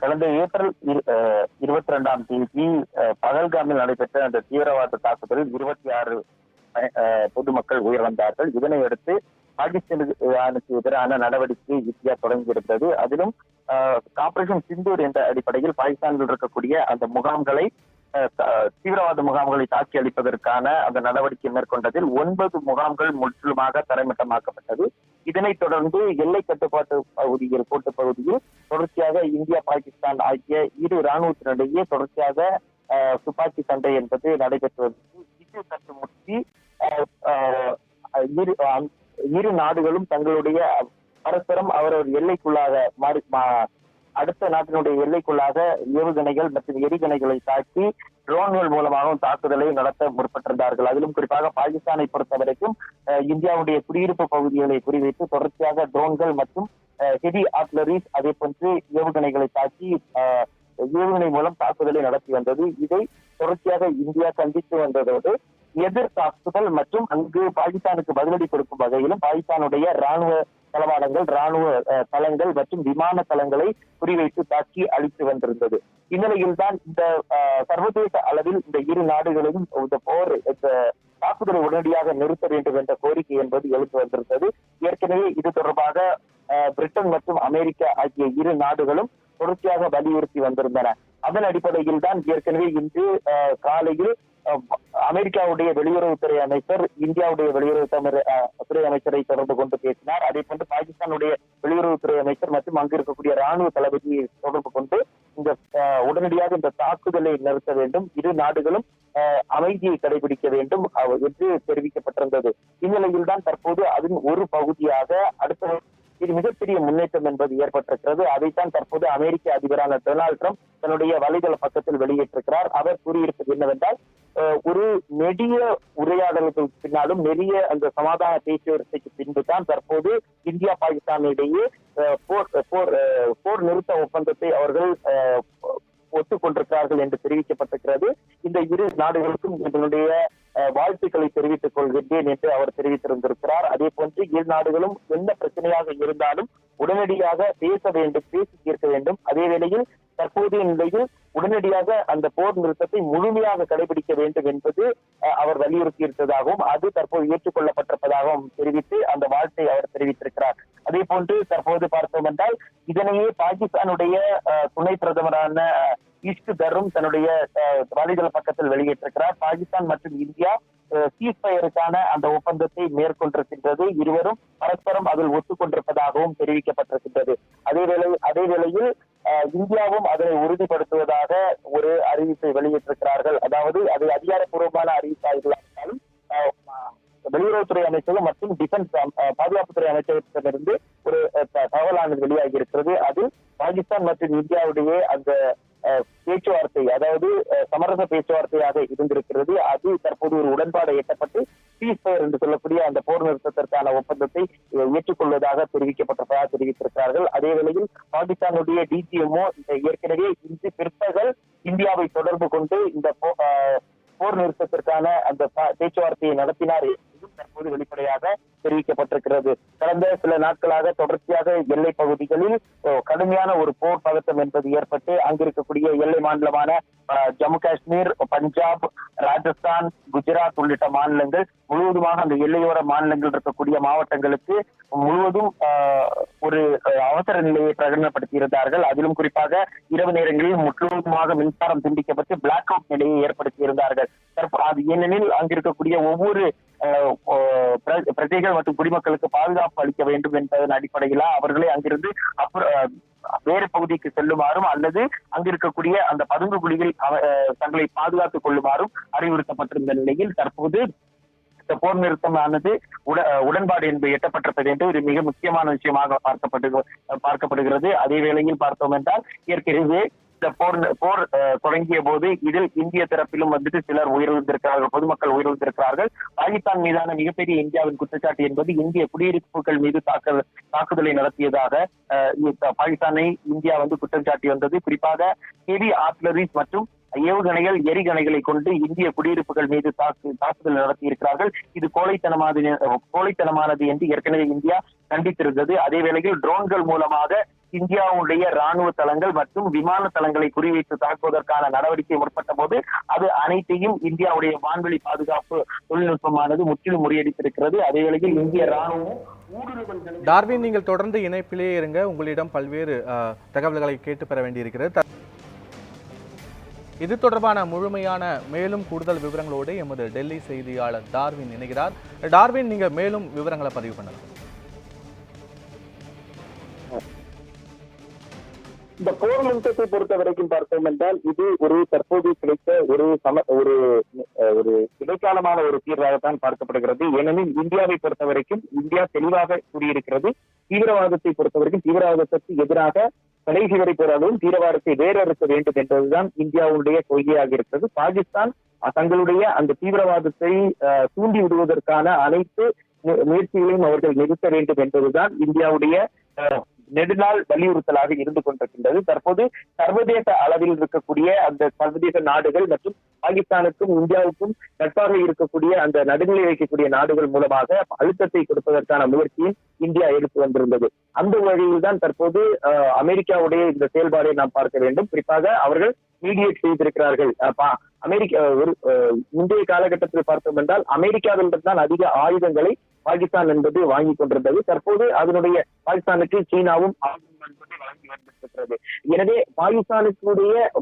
கடந்த ஏப்ரல் 22ஆம் தேதி பகல்காமில் நடைபெற்ற அந்த தீவிரவாத தாக்குதலில் 26 பொதுமக்கள் உயிரிழந்தார்கள். இதனையடுத்து பாகிஸ்தானுக்கு எதிரான நடவடிக்கை இந்தியா தொடங்கியிருந்தது. அதிலும் ஆபரேஷன் சிந்தூர் என்ற அடிப்படையில் பாகிஸ்தானில் இருக்கக்கூடிய அந்த முகாம்களை தீவிரவாத முகாம்களை தாக்கி அளிப்பதற்கான அந்த நடவடிக்கை மேற்கொண்டதில் 9 முகாம்கள் முற்றிலுமாக தரைமட்டமாக்கப்பட்டது. இதனைத் தொடர்ந்து எல்லை கட்டுப்பாட்டு பகுதியில் கூட்டு பகுதியில் தொடர்ச்சியாக இந்தியா பாகிஸ்தான் ஆகிய இரு இராணுவத்தினிடையே தொடர்ச்சியாக துப்பாக்கி சண்டை என்பது நடைபெற்று வந்தது. இது சற்று முற்றி இரு நாடுகளும் தங்களுடைய பரஸ்பரம் அவரவர் எல்லைக்குள்ளாக அடுத்த நாட்டினுடைய எல்லைக்குள்ளாக ஏவுகணைகள் மற்றும் எரிகணைகளை தாக்கி ட்ரோன்கள் மூலமாகவும் தாக்குதலை நடத்த முற்பட்டிருந்தார்கள். அதிலும் குறிப்பாக பாகிஸ்தானை பொறுத்தவரைக்கும் இந்தியாவுடைய குடியிருப்பு பகுதிகளை குறிவைத்து தொடர்ச்சியாக ட்ரோன்கள் மற்றும் ஹெவி ஆர்டிலரிஸ் அதே போன்று ஏவுகணைகளை தாக்கி ஏவுகணை மூலம் தாக்குதலை நடத்தி வந்தது. இதை தொடர்ச்சியாக இந்தியா கண்டித்து வந்ததோடு எதிர் தாக்குதல் மற்றும் அங்கு பாகிஸ்தானுக்கு பதிலடி கொடுக்கும் வகையிலும் பாகிஸ்தானுடைய ராணுவ தளவாடங்கள், ராணுவ தளங்கள் மற்றும் விமான தளங்களை குறிவைத்து தாக்கி அழித்து வந்திருந்தது. இந்நிலையில் தான் இந்த சர்வதேச அளவில் இந்த இரு நாடுகளிலும் இந்த போர் தாக்குதலை உடனடியாக நிறுத்த வேண்டும் என்ற கோரிக்கை என்பது எழுந்து வந்திருந்தது. ஏற்கனவே இது தொடர்பாக பிரிட்டன் மற்றும் அமெரிக்கா ஆகிய இரு நாடுகளும் தொடர்ச்சியாக வலியுறுத்தி வந்திருந்தன. அதன் அடிப்படையில் தான் ஏற்கனவே இன்று காலையில் அமெரிக்காவுடைய வெளியுறவுத்துறை அமைச்சர் இந்தியாவுடைய வெளியுறவுத்துறை அமைச்சரை தொடர்பு கொண்டு பேசினார். அதே போன்று பாகிஸ்தானுடைய வெளியுறவுத்துறை அமைச்சர் மற்றும் அங்கு இருக்கக்கூடிய ராணுவ தளபதியை தொடர்பு கொண்டு இந்த உடனடியாக இந்த தாக்குதலை நிறுத்த வேண்டும், இரு நாடுகளும் அமைதியை கடைபிடிக்க வேண்டும் என்று தெரிவிக்கப்பட்டிருந்தது. இந்நிலையில் தான் தற்போது அதன் ஒரு பகுதியாக அடுத்த இது மிகப்பெரிய முன்னேற்றம் என்பது ஏற்பட்டிருக்கிறது. அதைத்தான் தற்போது அமெரிக்க அதிபரான டொனால்டு டிரம்ப் தன்னுடைய வலைதள பக்கத்தில் வெளியிட்டிருக்கிறார். அவர் கூறியிருப்பது என்னவென்றால், ஒரு நெடிய உரையாடலுக்கு பின்னாலும் நெறிய அந்த சமாதான பேச்சுவார்த்தைக்கு பின்பு தான் தற்போது இந்தியா பாகிஸ்தான் இடையே போர் நிறுத்த ஒப்பந்தத்தை அவர்கள் ஒத்துக்கொண்டிருக்கிறார்கள் என்று தெரிவிக்கப்பட்டிருக்கிறது. இந்த இரு நாடுகளுக்கும் இதனுடைய வாழ்த்துக்களை தெரிவித்துக் கொள்கின்றேன் என்று அவர் தெரிவித்திருந்திருக்கிறார். அதே போன்று இரு நாடுகளும் எந்த பிரச்சனையாக இருந்தாலும் உடனடியாக பேச வேண்டும், பேசி தீர்க்க வேண்டும். அதே வேளையில் தற்போதைய நிலையில் உடனடியாக அந்த போர் நிறுத்தத்தை முழுமையாக கடைபிடிக்க வேண்டும் என்பது அவர் வலியுறுத்தியிருப்பதாகவும் அது தற்போது ஏற்றுக்கொள்ளப்பட்டிருப்பதாகவும் தெரிவித்து அந்த வாழ்த்தை அவர் தெரிவித்திருக்கிறார். அதே போன்று தற்போது பார்த்தோம் என்றால் இதனையே பாகிஸ்தானுடைய துணை பிரதமரான இஷ்கு தரும் தன்னுடைய வலைதள பக்கத்தில் வெளியிட்டிருக்கிறார். பாகிஸ்தான் மற்றும் இந்தியா சீஸ்ஃபயருக்கான அந்த ஒப்பந்தத்தை மேற்கொண்டிருக்கின்றது. இருவரும் பரஸ்பரம் அதில் ஒத்துக்கொண்டிருப்பதாகவும் தெரிவிக்கப்பட்டிருக்கின்றது. அதே வேளையில் இந்தியாவும் அதனை உறுதிப்படுத்துவதாக ஒரு அறிவிப்பை வெளியிட்டிருக்கிறார்கள். அதாவது அது அதிகாரப்பூர்வமான அறிவிப்பாக இருந்தாலும் வெளியுறவுத்துறை அமைச்சகம் மற்றும் டிஃபென்ஸ் பாதுகாப்புத்துறை அமைச்சகத்திடமிருந்து ஒரு தகவலானது வெளியாகி இருக்கிறது. அதில் பாகிஸ்தான் மற்றும் இந்தியாவுடைய அந்த பேச்சுவார்த்தை, அதாவது சமரச பேச்சுவார்த்தையாக இருந்திருக்கிறது. அது தற்போது ஒரு உடன்பாடு எட்டப்பட்டு சீஸ்ஃபயர் என்று சொல்லக்கூடிய அந்த போர் நிறுத்தத்திற்கான ஒப்பந்தத்தை ஏற்றுக்கொள்வதாக தெரிவித்திருக்கிறார்கள். அதே வேளையில் பாகிஸ்தானுடைய டிஜிஎம்ஓ ஏற்கனவே இன்று பிற்பகல் இந்தியாவை தொடர்பு கொண்டு இந்த போர் நிறுத்தத்திற்கான அந்த பேச்சுவார்த்தையை நடத்தினார் என்றும் தற்போது வெளிப்படையாக தெரிவிக்கப்பட்டிருக்கிறது. கடந்த சில நாட்களாக தொடர்ச்சியாக எல்லை பகுதிகளில் கடுமையான ஒரு போர் பதட்டம் என்பது ஏற்பட்டு அங்கிருக்கக்கூடிய எல்லை மாநிலமான ஜம்மு காஷ்மீர், பஞ்சாப், ராஜஸ்தான், குஜராத் உள்ளிட்ட மாநிலங்கள் முழுவதுமாக அந்த எல்லையோர மாநிலங்கள் இருக்கக்கூடிய மாவட்டங்களுக்கு முழுவதும் ஒரு அவசர நிலையை பிரகடனப்படுத்தி இருந்தார்கள். அதிலும் குறிப்பாக இரவு நேரங்களில் முழுவதுமாக மின்சாரம் துண்டிக்கப்பட்டு பிளாக் அவுட் நிலையை ஏற்படுத்தி இருந்தார்கள். அது ஏனெனில் அங்கிருக்கக்கூடிய ஒவ்வொரு பிரஜைகள் மற்றும் குடிமக்களுக்கு பாதுகாப்பு அளிக்க வேண்டும் என்பதன் அடிப்படையில் அவர்களே அங்கிருந்து வேறு பகுதிக்கு செல்லுமாறும் அல்லது அங்கிருக்கக்கூடிய அந்த பதுங்கு குழியில் தங்களை பாதுகாத்துக் கொள்ளுமாறும் அறிவுறுத்தப்பட்டிருந்த நிலையில் தற்போது இந்த போர் நிறுத்தமானது உடன்பாடு என்பது எட்டப்பட்டிருப்பது என்று ஒரு மிக முக்கியமான விஷயமாக பார்க்கப்படுகிறது. அதே வேளையில் பார்த்தோம் என்றால் ஏற்கனவே இந்த போர் தொடங்கிய போது இதில் இந்திய தரப்பிலும் வந்துட்டு சிலர் உயிரிழந்திருக்கிறார்கள், பொதுமக்கள் உயிரிழந்திருக்கிறார்கள். பாகிஸ்தான் மீதான மிகப்பெரிய இந்தியாவின் குற்றச்சாட்டு என்பது இந்திய குடியிருப்புகள் மீது தாக்குதலை நடத்தியதாக பாகிஸ்தானை இந்தியா குற்றம் சாட்டி வந்தது. குறிப்பாக ஹெவி ஆர்டிலரிஸ் மற்றும் ஏவுகணைகள், எரிகணைகளை கொண்டு இந்திய குடியிருப்புகள் மீது தாக்குதல் நடத்தி இருக்கிறார்கள். இது கோழைத்தனமானது என்று ஏற்கனவே இந்தியா கண்டித்திருந்தது. அதே வேளையில் ட்ரோன்கள் மூலமாக இந்தியாவுடைய ராணுவ தளங்கள் மற்றும் விமான தளங்களை குறிவைத்து தாக்குவதற்கான நடவடிக்கை முற்பட்ட போது அது அனைத்தையும் இந்தியாவுடைய வான்வெளி பாதுகாப்பு தொழில்நுட்பமானது முற்றிலும் முறியடித்திருக்கிறது. அதே வேளையில் இந்திய ராணுவம் டார்வின், நீங்கள் தொடர்ந்து இணைப்பிலேயே இருங்க. உங்களிடம் பல்வேறு தகவல்களை கேட்டு பெற வேண்டியிருக்கிறது. இது தொடர்பான முழுமையான மேலும் கூடுதல் விவரங்களோடு எமது டெல்லி செய்தியாளர் டார்வின் இணைகிறார். டார்வின், நீங்க மேலும் விவரங்களை பதிவு பண்ணலாம். இந்த போர் நிறுத்தத்தை பொறுத்த வரைக்கும் பார்த்தோம் என்றால் இது ஒரு தற்போது கிடைத்த ஒரு இடைக்காலமான ஒரு தீர்வாகத்தான் பார்க்கப்படுகிறது. ஏனெனில் இந்தியாவை பொறுத்த வரைக்கும் இந்தியா தெளிவாக கூறியிருக்கிறது, தீவிரவாதத்தை பொறுத்த வரைக்கும் தீவிரவாதத்திற்கு எதிராக கடைசி வரை போராடும், தீவிரவாதத்தை வேறறுக்க வேண்டும் என்பதுதான் இந்தியாவுடைய கொள்கையாக இருக்கிறது. பாகிஸ்தான் தங்களுடைய அந்த தீவிரவாதத்தை தூண்டி விடுவதற்கான அனைத்து முயற்சிகளையும் அவர்கள் நிறுத்த வேண்டும் என்பதுதான் இந்தியாவுடைய நெடுநாள் வலியுறுத்தலாக இருந்து கொண்டிருக்கின்றது. தற்போது சர்வதேச அளவில் இருக்கக்கூடிய அந்த சர்வதேச நாடுகள் மற்றும் பாகிஸ்தானுக்கும் இந்தியாவுக்கும் நட்பாக இருக்கக்கூடிய அந்த நடுநிலை வைக்கக்கூடிய நாடுகள் மூலமாக அழுத்தத்தை கொடுப்பதற்கான முயற்சியும் இந்தியா எடுத்து வந்திருந்தது. அந்த வழியில் தான் தற்போது அமெரிக்காவுடைய இந்த செயல்பாடை நாம் பார்க்க வேண்டும். குறிப்பாக அவர்கள் மீடியேட் செய்திருக்கிறார்கள். அமெரிக்கா முந்தைய காலகட்டத்தில் பார்த்தோம் என்றால் அமெரிக்காவில் தான் அதிக ஆயுதங்களை பாகிஸ்தான் என்பது வாங்கி கொண்டிருந்தது. தற்போது அதனுடைய பாகிஸ்தானுக்கு சீனாவும் வழங்கி வந்திருக்கிறது. எனவே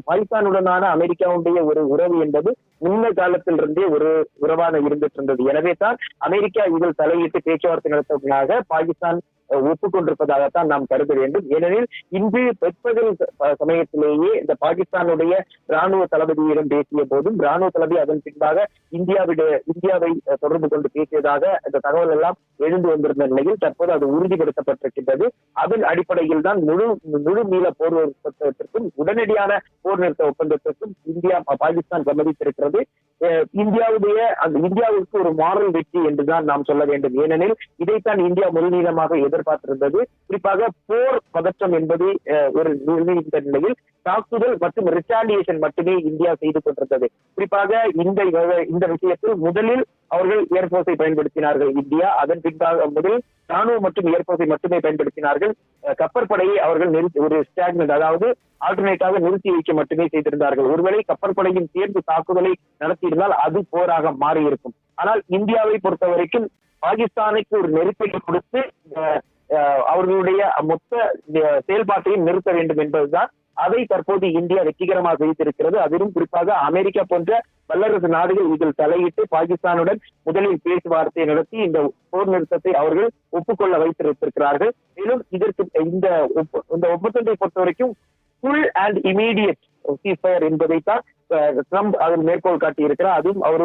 பாகிஸ்தானுடனான அமெரிக்காவுடைய ஒரு உறவு என்பது முன்ன காலத்திலிருந்தே ஒரு உறவான இருந்துட்டு இருந்தது. எனவே தான் அமெரிக்கா இதில் தலையிட்டு பேச்சுவார்த்தை நடத்துவதற்காக பாகிஸ்தான் ஒப்புக்கொண்டிருப்பதாகத்தான் நாம் கருத வேண்டும். ஏனெனில் இன்று பிற்பகல் சமயத்திலேயே இந்த பாகிஸ்தானுடைய ராணுவ தளபதியிடம் பேசிய போதும் ராணுவ தளபதி அதன் பின்பாக இந்தியாவை தொடர்பு கொண்டு பேசியதாக இந்த தகவல் எல்லாம் எழுந்து வந்திருந்த நிலையில் தற்போது அது உறுதிப்படுத்தப்பட்டிருக்கின்றது. அதன் அடிப்படையில் தான் முழு நீள போர் ஒப்பந்தத்திற்கும் உடனடியான போர் நிறுத்த ஒப்பந்தத்திற்கும் பாகிஸ்தான் சம்மதித்திருக்கிறது. இந்தியாவுக்கு ஒரு மாரல் வெற்றி என்றுதான் நாம் சொல்ல வேண்டும். ஏனெனில் இதைத்தான் இந்தியா முழுநீளமாக எதிர்பார்த்திருந்தது. குறிப்பாக போர் பதற்றம் என்பது ஒரு நிலையில் தாக்குதல் மற்றும் ரிட்டாலியேஷன் மட்டுமே இந்தியா செய்து கொண்டிருந்தது. குறிப்பாக இந்த விஷயத்தில் முதலில் அவர்கள் ஏர்போர்ஸை பயன்படுத்தினார்கள் இந்தியா. அதன் பின்பாக முதலில் ராணுவம் மற்றும் ஏர்போர்ஸை மட்டுமே பயன்படுத்தினார்கள். கப்பற்படையை அவர்கள் ஒரு ஸ்டாக்மெண்ட், அதாவது ஆல்டர்னேட்டாக நிறுத்தி வைக்க மட்டுமே செய்திருந்தார்கள். ஒருவேளை கப்பற்படையின் சேர்ந்து தாக்குதலை நடத்தியிருந்தால் அது போராக மாறி இருக்கும். ஆனால் இந்தியாவை பொறுத்த வரைக்கும் பாகிஸ்தானுக்கு ஒரு நெருக்கடி கொடுத்து அவர்களுடைய மொத்த செயல்பாட்டையும் நிறுத்த வேண்டும் என்பதுதான் அதை தற்போது இந்தியா வெற்றிகரமாக வைத்திருக்கிறது. அதிலும் குறிப்பாக அமெரிக்கா போன்ற வல்லரசு நாடுகள் இதில் தலையிட்டு பாகிஸ்தானுடன் முதலில் பேச்சுவார்த்தை நடத்தி இந்த போர் நிறுத்தத்தை அவர்கள் ஒப்புக்கொள்ள வைத்திருக்கிறார்கள். மேலும் இதற்கு இந்த ஒப்பந்தத்தை பொறுத்த வரைக்கும் ஃபுல் அண்ட் இமீடியட் சீஸ்ஃபயர் என்பதைத்தான் ட்ரம்ப் அதில் மேற்கோள் காட்டியிருக்கிறார். அதுவும் அவர்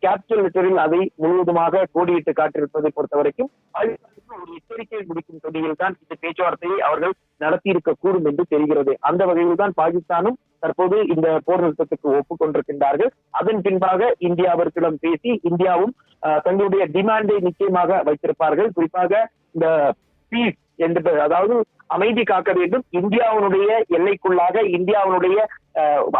கேபிட்டல் லெட்டரில் அதை முழுவதுமாக கோடியிட்டு காட்டியிருப்பதை பொறுத்த வரைக்கும் ஒரு எச்சரிக்கை முடிக்கும் தொகையில் தான் இந்த பேச்சுவார்த்தையை அவர்கள் நடத்தியிருக்க கூடும் என்று தெரிகிறது. அந்த வகையில் தான் பாகிஸ்தானும் தற்போது இந்த போர் நிறுத்தத்துக்கு ஒப்புக்கொண்டிருக்கின்றார்கள். அதன் பின்பாக இந்தியாவிற்கிடம் பேசி இந்தியாவும் தங்களுடைய டிமாண்டை நிச்சயமாக வைத்திருப்பார்கள். குறிப்பாக இந்த பீஸ் என்று, அதாவது அமைதி காக்க வேண்டும், இந்தியாவுடைய எல்லைக்குள்ளாக இந்தியாவுடைய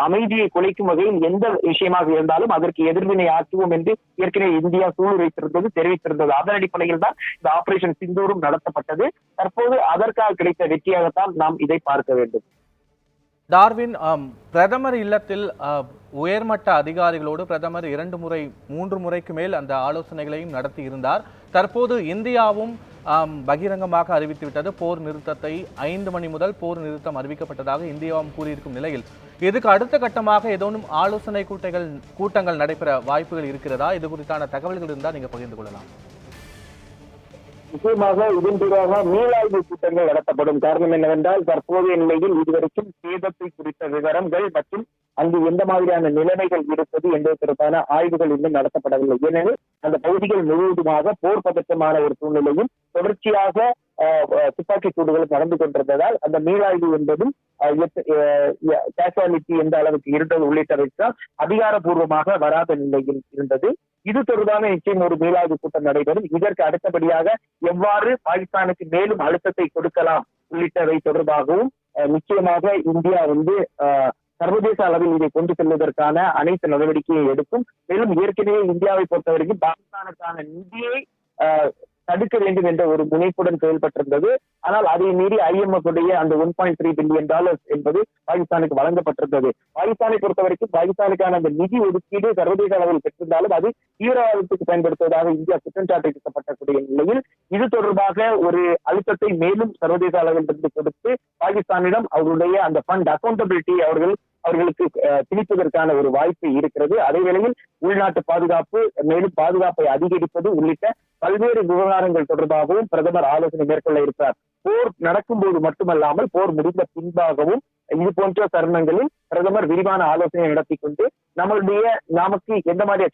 அமைதியை குலைக்கும் வகையில் எந்த விஷயமாக இருந்தாலும் அதற்கு எதிர்வினை ஆற்றுவோம் என்று ஏற்கனவே இந்தியா சூழ்நிலைத்திருந்தது தெரிவித்திருந்தது. அதன் அடிப்படையில் தான் இந்த ஆபரேஷன் சிந்தூரும் நடத்தப்பட்டது. தற்போது அதற்காக கிடைத்த வெற்றியாகத்தான் நாம் இதை பார்க்க வேண்டும். டார்வின், பிரதமர் இல்லத்தில் உயர்மட்ட அதிகாரிகளோடு பிரதமர் 3 முறைக்கு மேல் அந்த ஆலோசனைகளையும் நடத்தி இருந்தார். தற்போது இந்தியாவும் பகிரங்கமாக அறிவித்துவிட்டது. போர் நிறுத்தத்தை 5 மணி முதல் போர் நிறுத்தம் அறிவிக்கப்பட்டதாக இந்தியாவும் கூறியிருக்கும் நிலையில் இதுக்கு அடுத்த கட்டமாக ஏதோனும் ஆலோசனை கூட்டங்கள் நடைபெற வாய்ப்புகள் இருக்கிறதா? இது குறித்தான தகவல்கள் இருந்தால் நீங்க பகிர்ந்து கொள்ளலாம். நிச்சயமாக இதன் பிறகாக மீளாய்வு கூட்டங்கள் நடத்தப்படும். காரணம் என்னவென்றால் தற்போதைய நிலையில் இதுவரைக்கும் சேதத்தை குறித்த விவரங்கள் மற்றும் அங்கு எந்த மாதிரியான நிலைமைகள் இருப்பது என்பதற்கான ஆய்வுகள் இன்னும் நடத்தப்படவில்லை. ஏனெனில் அந்த பகுதிகள் முழுவதுமாக போர் பதற்றமான ஒரு சூழ்நிலையும் தொடர்ச்சியாக துப்பாக்கி சூடுகளும் நடந்து கொண்டிருந்ததால் அந்த மீளாய்வு என்பதும் கேஷுவாலிட்டி எந்த அளவுக்கு இருந்தது உள்ளிட்டவைதான் அதிகாரப்பூர்வமாக வராத நிலையில் இருந்தது. இது தொடர்பான நிச்சயம் ஒரு மீளாய்வு கூட்டம் நடைபெறும். இதற்கு அடுத்தபடியாக எவ்வாறு பாகிஸ்தானுக்கு மேலும் அழுத்தத்தை கொடுக்கலாம் உள்ளிட்டவை தொடர்பாகவும் நிச்சயமாக இந்தியா சர்வதேச அளவில் இதை கொண்டு செல்வதற்கான அனைத்து நடவடிக்கையை எடுக்கும். மேலும் ஏற்கனவே இந்தியாவை பொறுத்தவரைக்கும் பாகிஸ்தானுக்கான நிதியை தடுக்க வேண்டும் என்ற ஒரு முனைப்புடன் செயல்பட்டிருந்தது. ஆனால் அதை மீறி IMF உடைய அந்த $1.3 பில்லியன் என்பது பாகிஸ்தானுக்கு வழங்கப்பட்டிருந்தது. பாகிஸ்தானை பொறுத்த வரைக்கும் பாகிஸ்தானுக்கான அந்த நிதி ஒதுக்கீடு சர்வதேச அளவில் பெற்றிருந்தாலும் அது தீவிரவாதத்துக்கு பயன்படுத்துவதாக இந்தியா குற்றம் சாட்டப்படக்கூடிய நிலையில் இது தொடர்பாக ஒரு அழுத்தத்தை மேலும் சர்வதேச அளவில் இருந்து கொடுத்து பாகிஸ்தானிடம் அவருடைய அந்த ஃபண்ட் அக்கௌண்டபிலிட்டி அவர்களுக்கு திணிப்பதற்கான ஒரு வாய்ப்பு இருக்கிறது. அதே வேளையில் உள்நாட்டு பாதுகாப்பு, மேலும் பாதுகாப்பை அதிகரிப்பது உள்ளிட்ட பல்வேறு விவகாரங்கள் தொடர்பாகவும் பிரதமர் ஆலோசனை மேற்கொள்ள இருக்கிறார். போர் நடக்கும்போது மட்டுமல்லாமல் போர் முடிந்த பின்பாகவும் இது போன்ற தருணங்களில் பிரதமர் விரிவான ஆலோசனை நடத்தி கொண்டு நமக்கு எந்த மாதிரி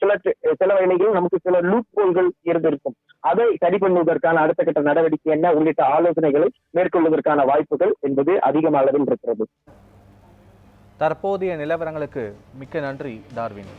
சில வேளைகளில் நமக்கு சில லூப் ஹோல்கள் இருந்திருக்கும், அதை சரி பண்ணுவதற்கான அடுத்த கட்ட நடவடிக்கை என்ன உள்ளிட்ட ஆலோசனைகளை மேற்கொள்வதற்கான வாய்ப்புகள் என்பது அதிக அளவில் இருக்கிறது. தற்போதைய நிலவரங்களுக்கு மிக்க நன்றி டார்வின்.